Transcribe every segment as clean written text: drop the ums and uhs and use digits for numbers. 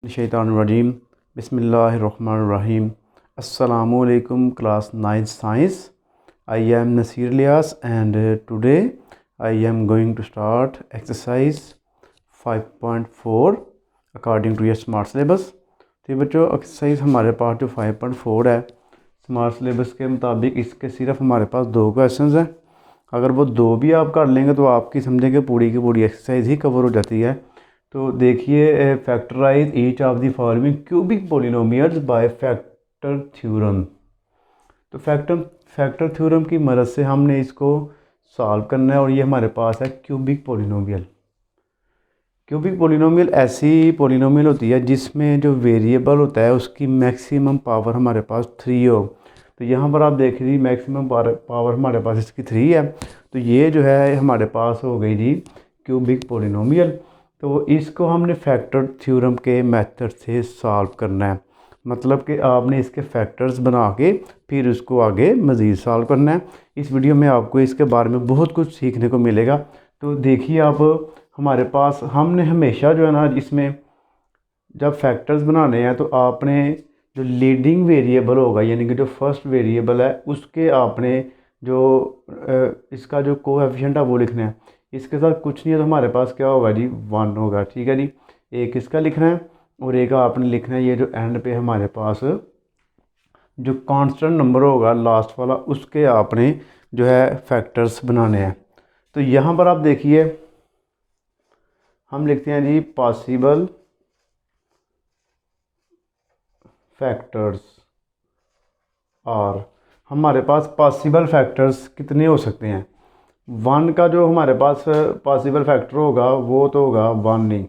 शैतानुर्रजीम बिस्मिल्लाहिर्रहमानिर्रहीम। अस्सलामुअलैकुम class 9 science. I am Nasir Lias and today I am going to start exercise 5.4 according to your smart syllabus। तो बच्चों exercise हमारे पास जो 5.4 है स्मार्ट सिलेबस के मुताबिक इसके सिर्फ हमारे पास 2 क्वेश्चंस हैं। अगर वो 2 भी आप कर लेंगे तो आपकी समझें कि पूरी की पूरी एक्सरसाइज ही कवर हो जाती है। तो देखिए, factorise each of the following cubic polynomials by factor theorem. तो फैक्टर थ्योरम की मदद से हमने इसको सॉल्व करना है और ये हमारे पास है क्यूबिक पोलिनोमियल। क्यूबिक पोलिनोमियल ऐसी पोलिनोमियल होती है जिसमें जो वेरिएबल होता है उसकी मैक्सिमम पावर हमारे पास 3 हो। तो यहाँ पर आप देख लीजिए मैक्सिमम पावर हमारे पास इसकी 3 है। तो ये जो है हमारे पास हो गई जी क्यूबिक पोलिनोमियल। तो इसको हमने फैक्टर थ्योरम के मेथड से सॉल्व करना है, मतलब कि आपने इसके फैक्टर्स बना के फिर उसको आगे मज़ीद सॉल्व करना है। इस वीडियो में आपको इसके बारे में बहुत कुछ सीखने को मिलेगा। तो देखिए, आप हमारे पास हमने हमेशा जो है ना इसमें जब फैक्टर्स बनाने हैं तो आपने जो लीडिंग वेरिएबल होगा यानी कि जो फर्स्ट वेरिएबल है उसके आपने जो इसका जो कोएफिशिएंट है वो लिखना है। इसके साथ कुछ नहीं है तो हमारे पास क्या होगा जी 1 होगा। ठीक है जी, एक इसका लिखना है और एक आपने लिखना है ये जो एंड पे हमारे पास जो कांस्टेंट नंबर होगा लास्ट वाला उसके आपने जो है फैक्टर्स बनाने हैं। तो यहाँ पर आप देखिए हम लिखते हैं जी पॉसिबल फैक्टर्स और हमारे पास पॉसिबल फैक्टर्स कितने हो सकते हैं। 1 का जो हमारे पास पॉसिबल फैक्टर होगा वो तो होगा 1 नहीं,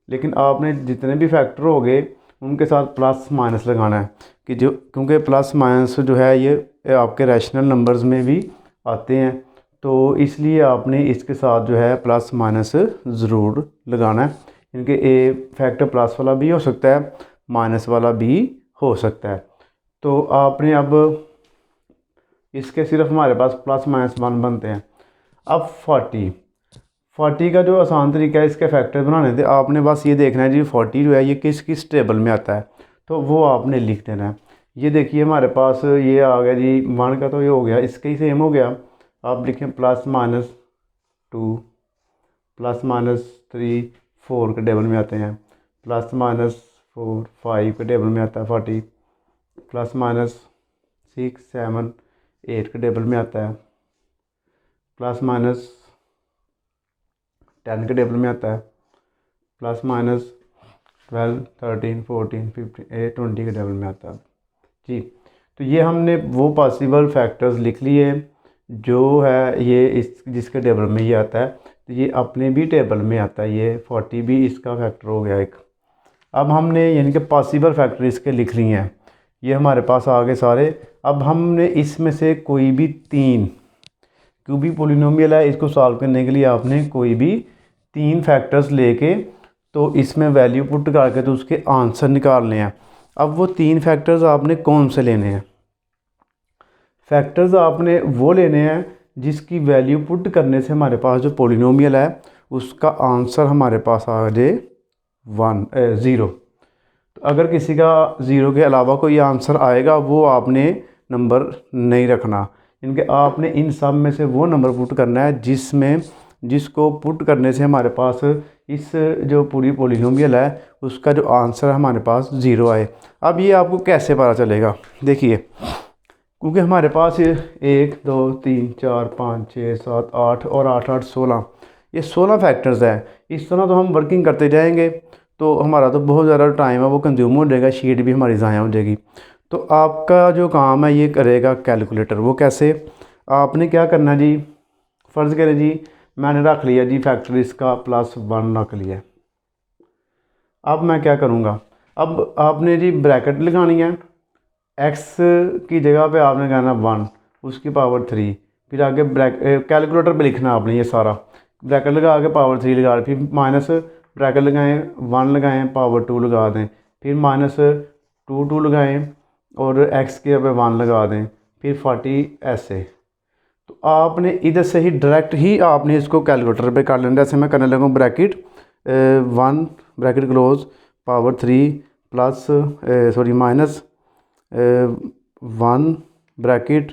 लेकिन आपने जितने भी फैक्टर हो गए उनके साथ प्लस माइनस लगाना है कि जो क्योंकि प्लस माइनस जो है ये आपके रैशनल नंबर्स में भी आते हैं, तो इसलिए आपने इसके साथ जो है प्लस माइनस ज़रूर लगाना है। क्योंकि ए फैक्टर प्लस वाला भी हो सकता है माइनस वाला भी हो सकता है। तो आपने अब इसके सिर्फ हमारे पास प्लस माइनस 1 बनते हैं। अब 40 का जो आसान तरीका है इसके फैक्टर बनाने थे, आपने बस ये देखना है जी 40 जो है ये किस किस टेबल में आता है तो वो आपने लिख देना है। ये देखिए हमारे पास ये आ गया जी 1 का तो ये हो गया, इसके ही सेम हो गया। आप लिखें प्लस माइनस 2 प्लस माइनस 3 4 के टेबल में आते हैं, प्लस माइनस 4 5 के टेबल में आता है 40, प्लस माइनस 6 7 8 के टेबल में आता है, प्लस माइनस 10 के टेबल में आता है, प्लस माइनस 12 13 14 15 20 के टेबल में आता है जी। तो ये हमने वो पॉसिबल फैक्टर्स लिख लिए जो है ये इस जिसके टेबल में ये आता है। तो ये अपने भी टेबल में आता है, ये 40 भी इसका फैक्टर हो गया एक। अब हमने यानी कि पॉसिबल फैक्टर इसके लिख लिए हैं, ये हमारे पास आ गए सारे। अब हमने इसमें से कोई भी 3 क्यूबिक पोलिनोमियल है, इसको सॉल्व करने के लिए आपने कोई भी 3 फैक्टर्स लेके तो इसमें वैल्यू पुट करके तो उसके आंसर निकालने हैं। अब वो 3 फैक्टर्स आपने कौन से लेने हैं? फैक्टर्स आपने वो लेने हैं जिसकी वैल्यू पुट करने से हमारे पास जो पोलिनोमियल है उसका आंसर हमारे पास आ जाए 0। तो अगर किसी का 0 के अलावा कोई आंसर आएगा वो आपने नंबर नहीं रखना, इनके आपने इन सब में से वो नंबर पुट करना है जिसको पुट करने से हमारे पास इस जो पूरी पोलिनोमियल है उसका जो आंसर हमारे पास 0 आए। अब ये आपको कैसे पता चलेगा? देखिए, क्योंकि हमारे पास 1 2 3 4 5 6 7 8 और 8 8 16 ये 16 फैक्टर्स हैं। इस तरह तो हम वर्किंग करते जाएंगे तो हमारा तो बहुत ज़्यादा टाइम है वो कंज्यूम हो जाएगा, शीट भी हमारी ज़ाया हो जाएगी। तो आपका जो काम है ये करेगा कैलकुलेटर। वो कैसे? आपने क्या करना जी, फ़र्ज़ करें जी मैंने रख लिया जी फैक्टर इसका +1 रख लिया। अब मैं क्या करूँगा, अब आपने जी ब्रैकेट लगानी है, x की जगह पे आपने कहना 1 उसकी पावर 3, फिर आगे कैलकुलेटर पे लिखना आपने ये सारा ब्रैकेट लगा के पावर 3 लगा, फिर माइनस ब्रैकेट लगाएं 1 लगाएं पावर 2 लगा दें, फिर माइनस 2 लगाएं और x के पे 1 लगा दें, फिर 40 ऐसे। तो आपने इधर से ही डायरेक्ट ही आपने इसको कैलकुलेटर पे कर लेना। जैसे मैं करने लगा bracket 1 bracket close power 3 plus minus 1 bracket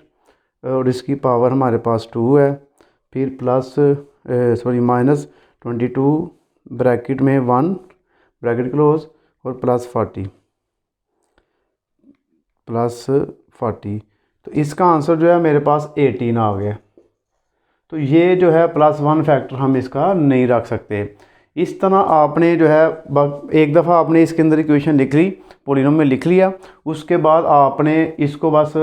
और इसकी पावर हमारे पास 2 है, फिर प्लस माइनस 22 ब्रैकेट में 1 ब्रैकेट क्लोज और प्लस 40 तो इसका आंसर जो है मेरे पास 18 आ गया। तो ये जो है +1 फैक्टर हम इसका नहीं रख सकते। इस तरह आपने जो है एक दफ़ा आपने इसके अंदर इक्वेशन लिख ली, पॉलीनोमियल लिख लिया, उसके बाद आपने इसको बस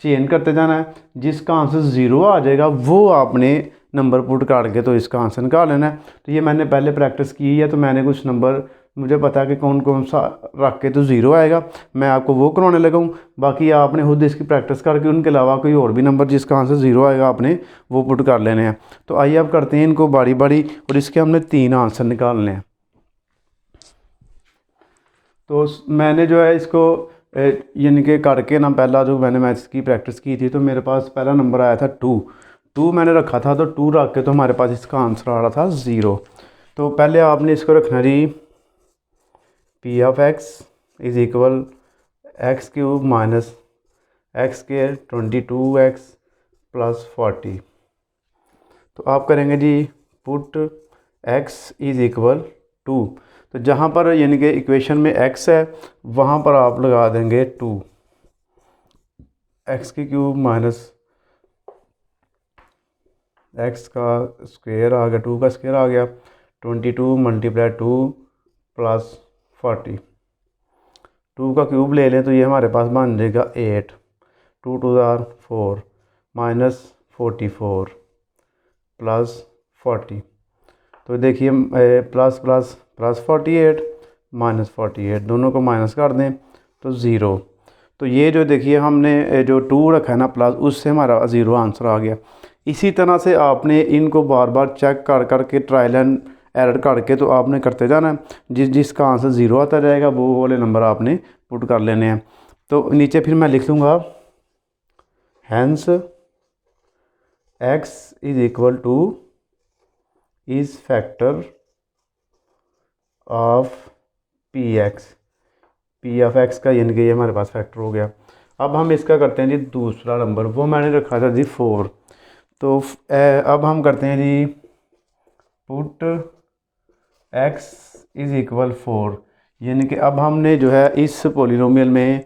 चेंज करते जाना है। जिसका आंसर 0 आ जाएगा वो आपने नंबर पुट करके तो इसका आंसर निकाल लेना है। तो ये मैंने पहले प्रैक्टिस की है, तो मैंने कुछ नंबर मुझे पता है कि कौन कौन सा रख के तो 0 आएगा, मैं आपको वो करवाने लगा हूँ। बाकी आपने खुद इसकी प्रैक्टिस करके उनके अलावा कोई और भी नंबर जिसका आंसर 0 आएगा आपने वो पुट कर लेने हैं। तो आइए अब करते हैं इनको बारी बारी, और इसके हमने 3 आंसर निकालने हैं। तो मैंने जो है इसको यानी कि करके ना, पहला जो मैंने मैथ्स की प्रैक्टिस की थी तो मेरे पास पहला नंबर आया था 2 मैंने रखा था, तो 2 रख के तो हमारे पास इसका आंसर आ रहा था 0। तो पहले आपने इसको रखना G P of x is equal x³ minus x² 22x plus 40। तो आप करेंगे जी पुट x इज़ इक्वल 2, तो जहाँ पर यानी कि इक्वेशन में x है वहाँ पर आप लगा देंगे 2, x³ माइनस x का स्क्वायर आ गया, 2 का स्क्वायर आ गया, 22 मल्टीप्लाई 2 प्लस 40। 2 का क्यूब ले लें तो ये हमारे पास बन जाएगा 8, 2 2 4 माइनस 44 प्लस 40। तो देखिए प्लस प्लस प्लस 48 माइनस 48, दोनों को माइनस कर दें तो 0। तो ये जो देखिए हमने जो 2 रखा है ना प्लस, उससे हमारा 0 आंसर आ गया। इसी तरह से आपने इनको बार बार चेक कर करके ट्रायल एंड एरर करके तो आपने करते जाना है। जिसका आंसर 0 आता रहेगा वो वाले नंबर आपने पुट कर लेने हैं। तो नीचे फिर मैं लिख दूँगा hence x is equal to is factor of p of x का, यानी कि ये हमारे पास फैक्टर हो गया। अब हम इसका करते हैं जी दूसरा नंबर, वो मैंने रखा था जी 4। तो अब हम करते हैं जी पुट x इज़ इक्वल 4, यानी कि अब हमने जो है इस पॉलीनोमियल में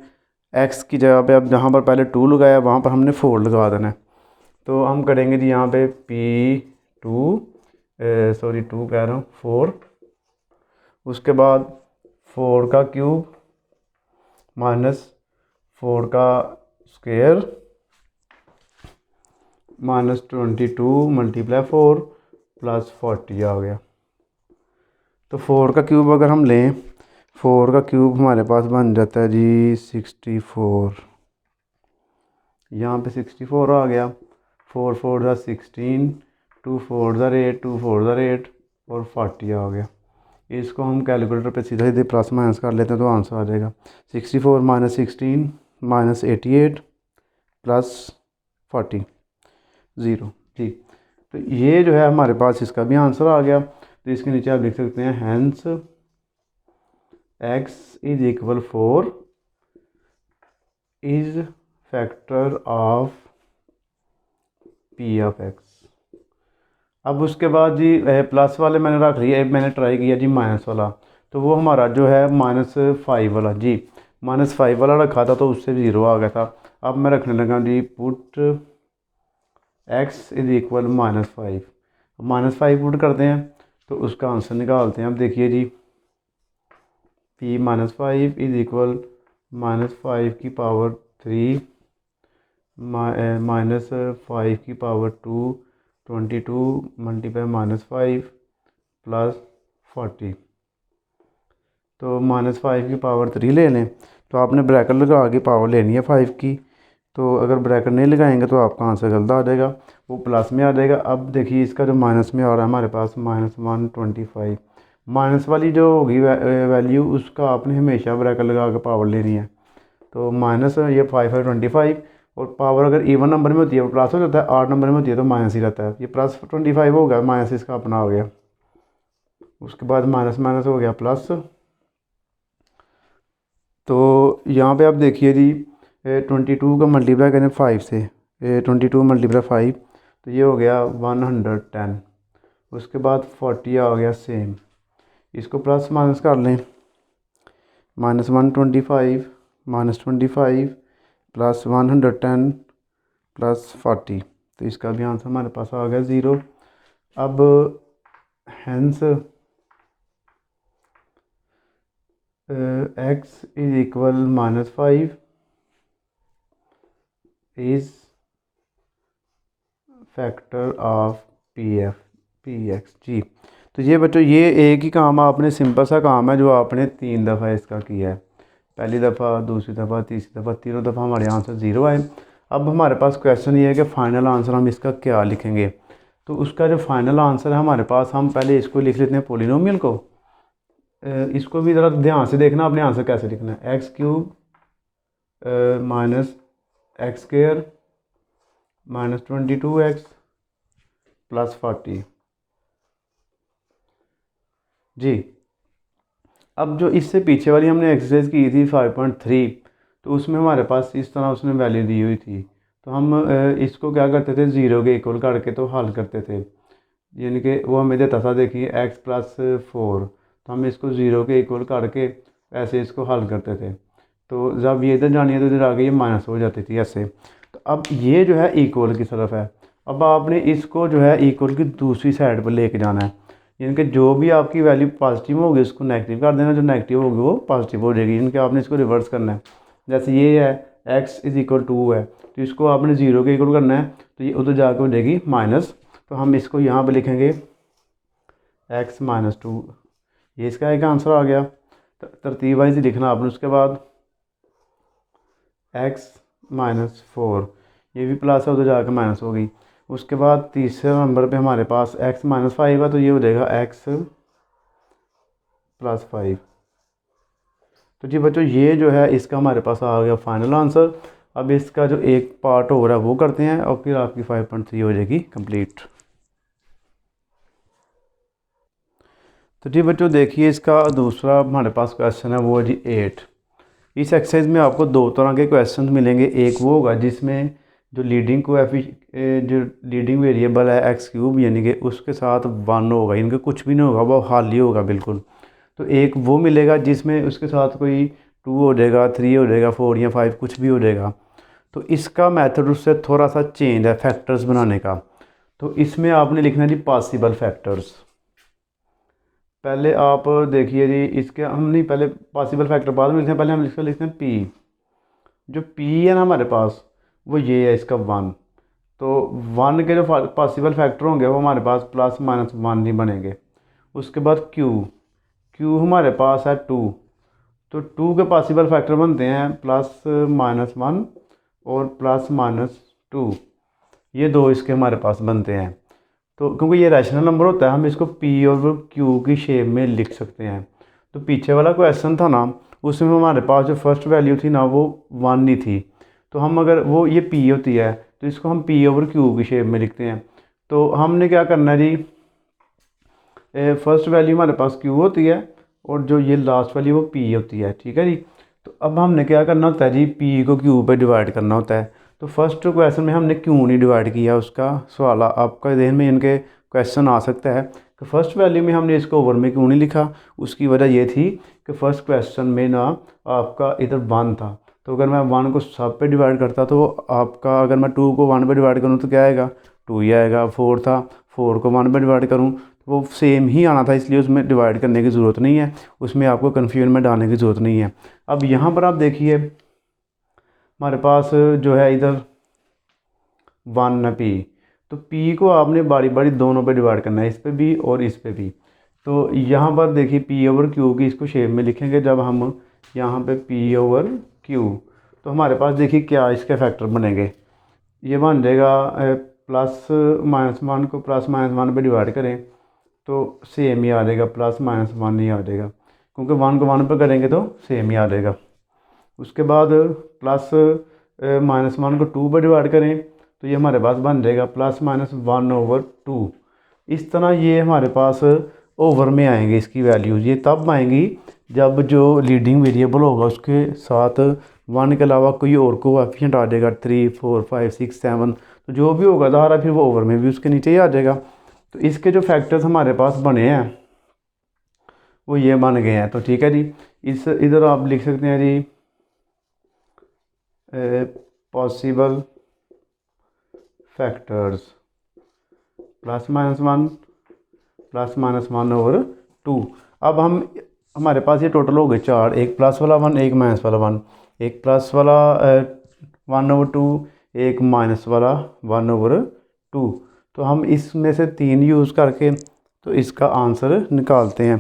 x की जगह पे अब जहाँ पर पहले 2 लगाया वहाँ पर हमने 4 लगा देना है। तो हम करेंगे जी यहाँ पे P2 2 कह रहा हूँ 4, उसके बाद 4 का क्यूब माइनस 4 का स्क्वायर माइनस 22 मल्टीप्लाई 4 प्लस 40 आ गया। तो 4 का क्यूब अगर हम लें, 4 का क्यूब हमारे पास बन जाता है जी 64, यहाँ पे 64 आ गया, 4 4 16, 2 4 8, 2 4 8 और 40 आ गया। इसको हम कैलकुलेटर पे सीधा सीधे प्लस माइनस कर लेते हैं तो आंसर आ जाएगा 64 माइनस 16 माइनस 88 प्लस 40 0 जी। तो ये जो है हमारे पास इसका भी आंसर आ गया। तो इसके नीचे आप लिख सकते हैं hence x is equal 4 is factor of p of x। अब उसके बाद जी प्लस वाले मैंने रख लिए, मैंने ट्राई किया जी माइनस वाला, तो वो हमारा जो है -5 वाला जी, -5 वाला रखा था तो उससे भी 0 आ गया था। अब मैं रखने लगा जी put x is equal -5, -5 put करते हैं तो उसका आंसर निकालते हैं। अब देखिए जी p -5 इज इक्वल -5 की पावर 3 -5 की पावर 2 22 मल्टीप्लाई -5 प्लस 40। तो -5 की पावर 3 ले लें तो आपने ब्रैकेट लगा के पावर लेनी है 5 की। तो अगर ब्रैकेट नहीं लगाएंगे तो आपका आंसर गलत आ जाएगा, वो प्लस में आ जाएगा। अब देखिए इसका जो माइनस में आ रहा है हमारे पास -125, माइनस वाली जो होगी वैल्यू उसका आपने हमेशा ब्रैकेट लगा के पावर लेनी है। तो माइनस ये 5 और पावर अगर इवन नंबर में होती है वो प्लस हो जाता है, 8 नंबर में होती है तो माइनस ही रहता है। ये +25 हो गया, माइनस इसका अपना हो गया, उसके बाद माइनस माइनस हो गया प्लस यहाँ पे आप देखिए जी 22 का मल्टीप्लाई करें 5 से, 22 मल्टीप्लाई 5 तो ये हो गया 110। उसके बाद 40 आ गया सेम, इसको प्लस माइनस कर लें, -125 -25 प्लस 110 प्लस 40, तो इसका भी आंसर हमारे पास आ गया 0। अब hence x is equal -5 is factor of px जी। तो ये बच्चों ये एक ही काम आपने, सिंपल सा काम है जो आपने 3 दफ़ा इसका किया है, पहली दफ़ा, दूसरी दफ़ा, तीसरी दफ़ा, तीनों दफ़ा हमारे आंसर 0 आए। अब हमारे पास क्वेश्चन ये है कि फ़ाइनल आंसर हम इसका क्या लिखेंगे। तो उसका जो फाइनल आंसर है हमारे पास, हम पहले इसको लिख लेते हैं पोलिनोमियल को। इसको भी ज़रा ध्यान से देखना अपने आंसर कैसे लिखना है। x³ minus x² -22x plus 40 जी। अब जो इससे पीछे वाली हमने एक्सरसाइज की थी 5.3, तो उसमें हमारे पास इस तरह उसने वैल्यू दी हुई थी, तो हम इसको क्या करते थे, 0 के इक्वल करके तो हल करते थे। यानी कि वो हमें देता था, देखिए x+4, तो हम इसको 0 के इक्वल करके ऐसे इसको हल करते थे। तो जब ये इधर जानी है तो इधर आगे ये माइनस हो जाती थी ऐसे। तो अब ये जो है इक्वल की तरफ है, अब आपने इसको जो है इक्वल की दूसरी साइड पर लेके जाना है। यानी कि जो भी आपकी वैल्यू पॉजिटिव होगी उसको नेगेटिव कर देना, जो नेगेटिव होगी वो पॉजिटिव हो जाएगी। यानी कि आपने इसको रिवर्स करना है। जैसे ये है x=2 है, तो इसको आपने 0 के इक्वल करना है, तो ये उधर जाकर हो जाएगी माइनस। तो हम इसको यहाँ पे लिखेंगे x-2, ये इसका एक आंसर आ गया। तरतीब वाइज लिखना आपने। उसके बाद x-4, ये भी प्लस है, उधर जाकर माइनस हो गई। उसके बाद तीसरे नंबर पे हमारे पास x-5 है, तो ये हो जाएगा x+5। तो जी बच्चों ये जो है इसका हमारे पास आ गया फाइनल आंसर। अब इसका जो एक पार्ट हो रहा है वो करते हैं और फिर आपकी 5.3 हो जाएगी कंप्लीट। तो जी बच्चों देखिए इसका दूसरा हमारे पास क्वेश्चन है, वो है जी 8। इस एक्सरसाइज में आपको दो तरह के क्वेश्चन मिलेंगे। एक वो होगा जिसमें जो लीडिंग वेरिएबल है x³ यानी कि उसके साथ 1 होगा, यानी कि कुछ भी नहीं होगा, वो खाली होगा बिल्कुल। तो एक वो मिलेगा जिसमें उसके साथ कोई 2 हो जाएगा, 3 हो जाएगा, 4 या 5 कुछ भी हो जाएगा। तो इसका मेथड उससे थोड़ा सा चेंज है फैक्टर्स बनाने का। तो इसमें आपने लिखना है जी पॉसिबल फैक्टर्स। पहले आप देखिए जी, इसके हम नहीं, पहले पॉसिबल फैक्टर बाद में लिखते हैं, पहले हम इसका लिखते हैं p। जो p है ना हमारे पास, वो ये है इसका 1। तो 1 के जो पॉसिबल फैक्टर होंगे वो हमारे पास ±1 ही बनेंगे। उसके बाद q हमारे पास है 2, तो 2 के पॉसिबल फैक्टर बनते हैं +-1 और +-2, ये दो इसके हमारे पास बनते हैं। तो क्योंकि ये रैशनल नंबर होता है, हम इसको p और q की शेप में लिख सकते हैं। तो पीछे वाला क्वेश्चन था ना, उसमें हमारे पास जो फर्स्ट वैल्यू थी ना वो 1 ही थी। तो हम अगर वो ये p होती है तो इसको हम p और q की शेप में लिखते हैं। तो हमने क्या करना है जी, फर्स्ट वैल्यू हमारे पास q होती है और जो ये लास्ट वैल्यू वो p होती है, ठीक है जी। तो अब हमने क्या करना होता है जी, p को q पे डिवाइड करना होता है। तो फर्स्ट क्वेश्चन में हमने क्यों नहीं डिवाइड किया, उसका सवाल आपका जहन में इनके क्वेश्चन आ सकता है कि फर्स्ट वैल्यू में हमने इसको ओवर में क्यों नहीं लिखा। उसकी वजह ये थी कि फर्स्ट क्वेश्चन में ना आपका इधर 1 था, तो अगर मैं 1 को सब पे डिवाइड करता तो आपका, अगर मैं 2 को 1 पे डिवाइड करूँ तो क्या आएगा, 2 ही आएगा। 4 था, 4 को 1 पे डिवाइड करूँ तो वो सेम ही आना था, इसलिए उसमें डिवाइड करने की ज़रूरत नहीं है, उसमें आपको कन्फ्यूजन में डालने की ज़रूरत नहीं है। अब यहाँ पर आप देखिए हमारे पास जो है इधर 1 है p, तो p को आपने बारी बारी दोनों पे डिवाइड करना है, इस पे भी और इस पे भी। तो यहाँ पर देखिए p ओवर q की इसको शेप में लिखेंगे जब हम यहाँ पे p ओवर q, तो हमारे पास देखिए क्या इसके फैक्टर बनेंगे। ये बन जाएगा +-1 को +-1 पे डिवाइड करें तो सेम ही आ जाएगा, +-1 ही आ जाएगा, क्योंकि 1 को 1 पे करेंगे तो सेम ही आ जाएगा। उसके बाद +-1 को 2 पे डिवाइड करें तो ये हमारे पास बन जाएगा +-1/2। इस तरह ये हमारे पास ओवर में आएंगे इसकी वैल्यूज़। ये तब आएंगी जब जो लीडिंग वेरिएबल होगा उसके साथ 1 के अलावा कोई और कोएफिशिएंट आ जाएगा, 3, 4, 5, 6, 7, तो जो भी होगा ज़ाहिर है फिर वो ओवर में भी उसके नीचे ही आ जाएगा। तो इसके जो फैक्टर्स हमारे पास बने हैं वो ये बन गए हैं। तो ठीक है जी, इस इधर आप लिख सकते हैं जी पॉसिबल फैक्टर्स +-1 +-1 ओवर 2। अब हमारे पास ये टोटल हो गए 4, एक प्लस वाला 1, एक माइनस वाला 1, एक प्लस वाला 1 ओवर 2, एक माइनस वाला 1 ओवर 2। तो हम इसमें से 3 यूज़ करके तो इसका आंसर निकालते हैं।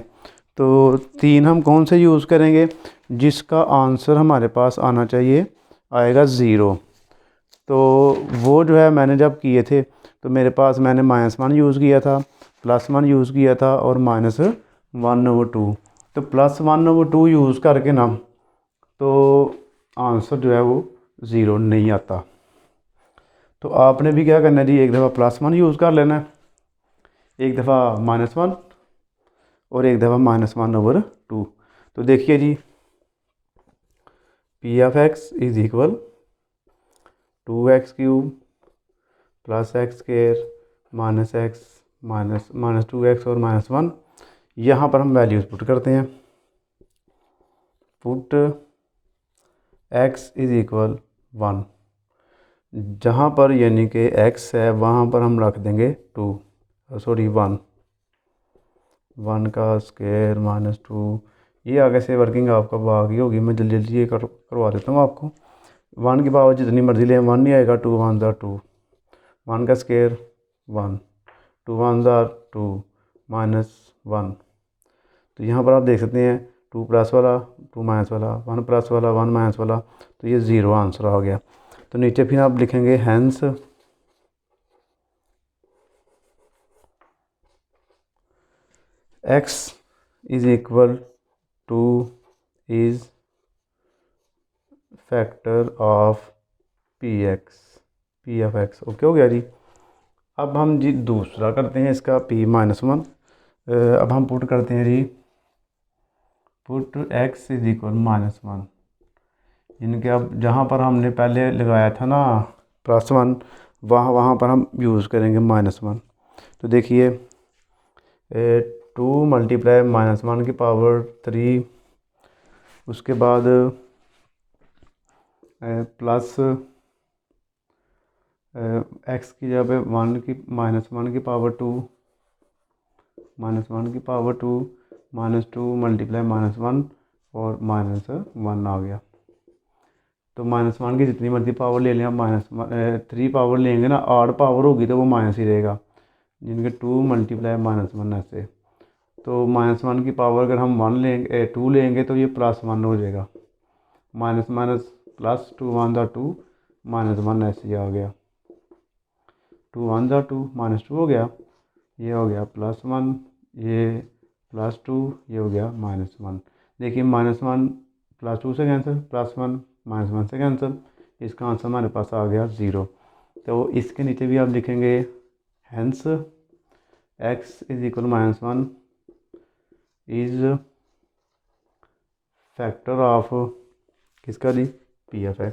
तो 3 हम कौन से यूज़ करेंगे? जिसका आंसर हमारे पास आना चाहिए आएगा 0। तो वो जो है मैंने जब किए थे तो मेरे पास मैंने -1 यूज़ किया था, +1 यूज़ किया था और -1 ओवर 2। तो +1 ओवर 2 यूज़ करके ना तो आंसर जो है वो 0 नहीं आता। तो आपने भी क्या करना है जी, एक दफ़ा +1 यूज़ कर लेना है, एक दफ़ा -1 और एक दफ़ा -1 ओवर 2। तो देखिए जी P(x) = 2x³ +x² -x -2x और -1। यहाँ पर हम वैल्यूज़ पुट करते हैं। पुट x = 1, जहाँ पर यानी कि x है वहाँ पर हम रख देंगे 1 का स्क्वायर -2। ये आगे से वर्किंग आपका बाकी होगी, मैं जल्दी जल्दी ये करवा देता हूँ आपको। 1 की पावर जितनी मर्जी लें 1 नहीं आएगा, 2 1 2, 1 का स्क्वायर 1, 2 1 2 -1। तो यहाँ पर आप देख सकते हैं 2 प्लस वाला 2 माइनस वाला, 1 प्लस वाला 1 माइनस वाला, तो ये 0 आंसर आ गया। तो नीचे फिर आप लिखेंगे hence x is factor of P(x). Okay हो गया जी। अब हम जी दूसरा करते हैं इसका P-1। अब हम पुट करते हैं जी, पुट x = -1, यानी कि अब जहाँ पर हमने पहले लगाया था ना +1 वहाँ पर हम यूज़ करेंगे -1। तो देखिए 2 × -1 की पावर 3, उसके बाद प्लस x की जगह पे 1 की -1 की पावर 2 -1 की पावर 2 -2 × -1 और -1 आ गया। तो -1 की जितनी मर्जी पावर ले लें, आप -3 पावर लेंगे ना, 8 पावर होगी तो वो माइनस ही रहेगा, जिनके 2 × -1 ऐसे। तो -1 की पावर अगर हम 1 लेंगे 2 लेंगे तो ये +1 हो जाएगा, माइनस माइनस प्लस 2 1 2 -1 ऐसे ही आ गया, 2 1 2 -2 हो गया, ये हो गया +1, ये +2, ये हो गया -1। देखिए -1 +2 से कैंसिल, +1 -1 से कैंसिल, इसका आंसर हमारे पास आ गया 0। तो इसके नीचे भी आप लिखेंगे hence x = -1 is factor of किसका जी, P(x).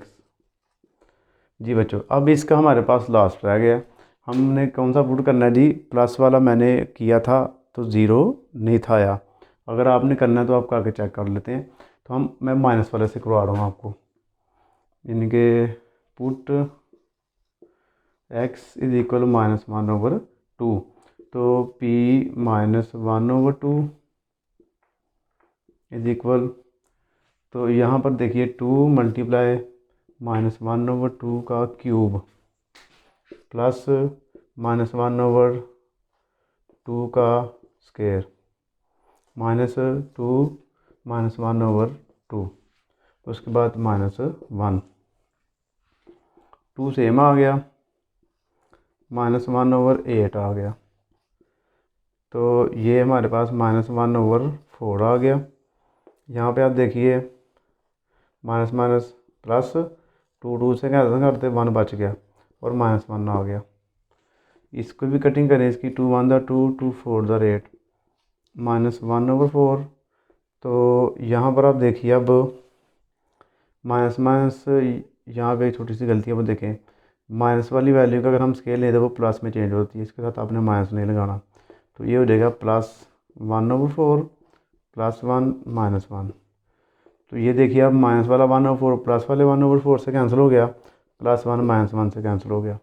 जी बच्चों, अब इसका हमारे पास लास्ट रह गया, हमने कौन सा पुट करना है जी, प्लस वाला मैंने किया था तो 0 नहीं था आया। अगर आपने करना है तो आप करके चेक कर लेते हैं। तो मैं माइनस वाले से करवा रहा हूँ आपको, यानी कि पुट x = -1 ओवर 2। तो P-1/2 इज इक्वल, तो यहाँ पर देखिए 2 × -1/2 का क्यूब प्लस -1/2 का स्क्वायर -2 -1/2, उसके बाद -1, 2 सेम आ गया, -1/8 आ गया। तो ये हमारे पास -1/4 आ गया। यहाँ पे आप देखिए माइनस माइनस प्लस 2 2 से कैंसिल करते 1 बच गया और -1 आ गया। इसको भी कटिंग करें, इसकी 2 1 2 2 4 8, -1/4। तो यहाँ पर आप देखिए अब माइनस माइनस, यहाँ पे एक छोटी सी गलती है, वो देखें माइनस वाली वैल्यू का अगर हम स्केल लेते हैं वो प्लस में चेंज होती है, इसके साथ आपने माइनस नहीं लगाना। तो ये हो जाएगा +1/4 +1 -1। तो ये देखिए अब माइनस वाला 1/4 प्लस वाले 1/4 से कैंसिल हो गया, +1 -1 से कैंसिल हो गया।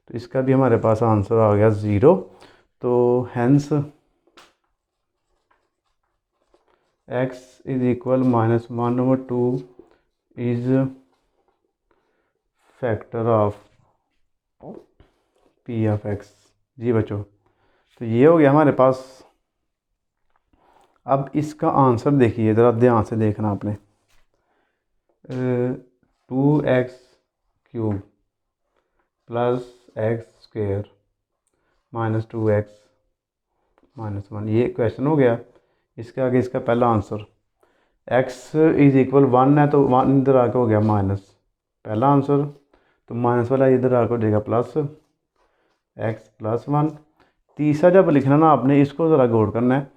तो इसका भी हमारे पास आंसर आ गया 0। तो hence x is equal -1/2 is factor of p of x। जी बच्चों, तो ये हो गया हमारे पास। अब इसका आंसर देखिए, ज़रा ध्यान से देखना आपने। 2x³ + x² -2x -1, ये क्वेश्चन हो गया। इसके आगे इसका पहला आंसर x इज इक्वल 1 है, तो 1 इधर आके हो गया माइनस, पहला आंसर। तो माइनस वाला इधर आके हो जाएगा प्लस x +1। तीसरा जब लिखना ना आपने, इसको ज़रा गौर करना है।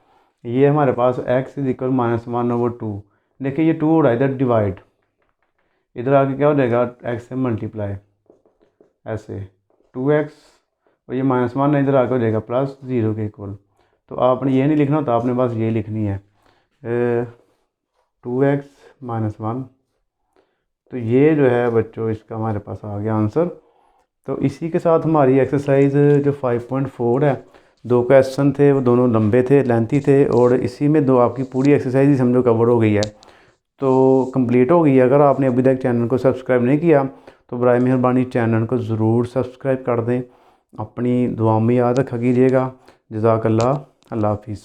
ये हमारे पास x इज इक्वल -1/2। देखिए ये 2 हो रहा है इधर डिवाइड, इधर आके क्या हो जाएगा x से मल्टीप्लाई, ऐसे 2x, और ये -1 इधर आके हो जाएगा +0 के इक्वल। तो आपने ये नहीं लिखना होता, आपने बस ये लिखनी है 2x -1। तो ये जो है बच्चों इसका हमारे पास आ गया आंसर। तो इसी के साथ हमारी एक्सरसाइज जो 5.4 है, 2 क्वेश्चन थे, वो दोनों लंबे थे, लेंथी थे, और इसी में 2 आपकी पूरी एक्सरसाइज ही समझो कवर हो गई है, तो कंप्लीट हो गई है। अगर आपने अभी तक चैनल को सब्सक्राइब नहीं किया तो बराए मेहरबानी चैनल को ज़रूर सब्सक्राइब कर दें। अपनी दुआ में याद रखा कीजिएगा। जज़ाकल्लाह, अल्लाह हाफिज़।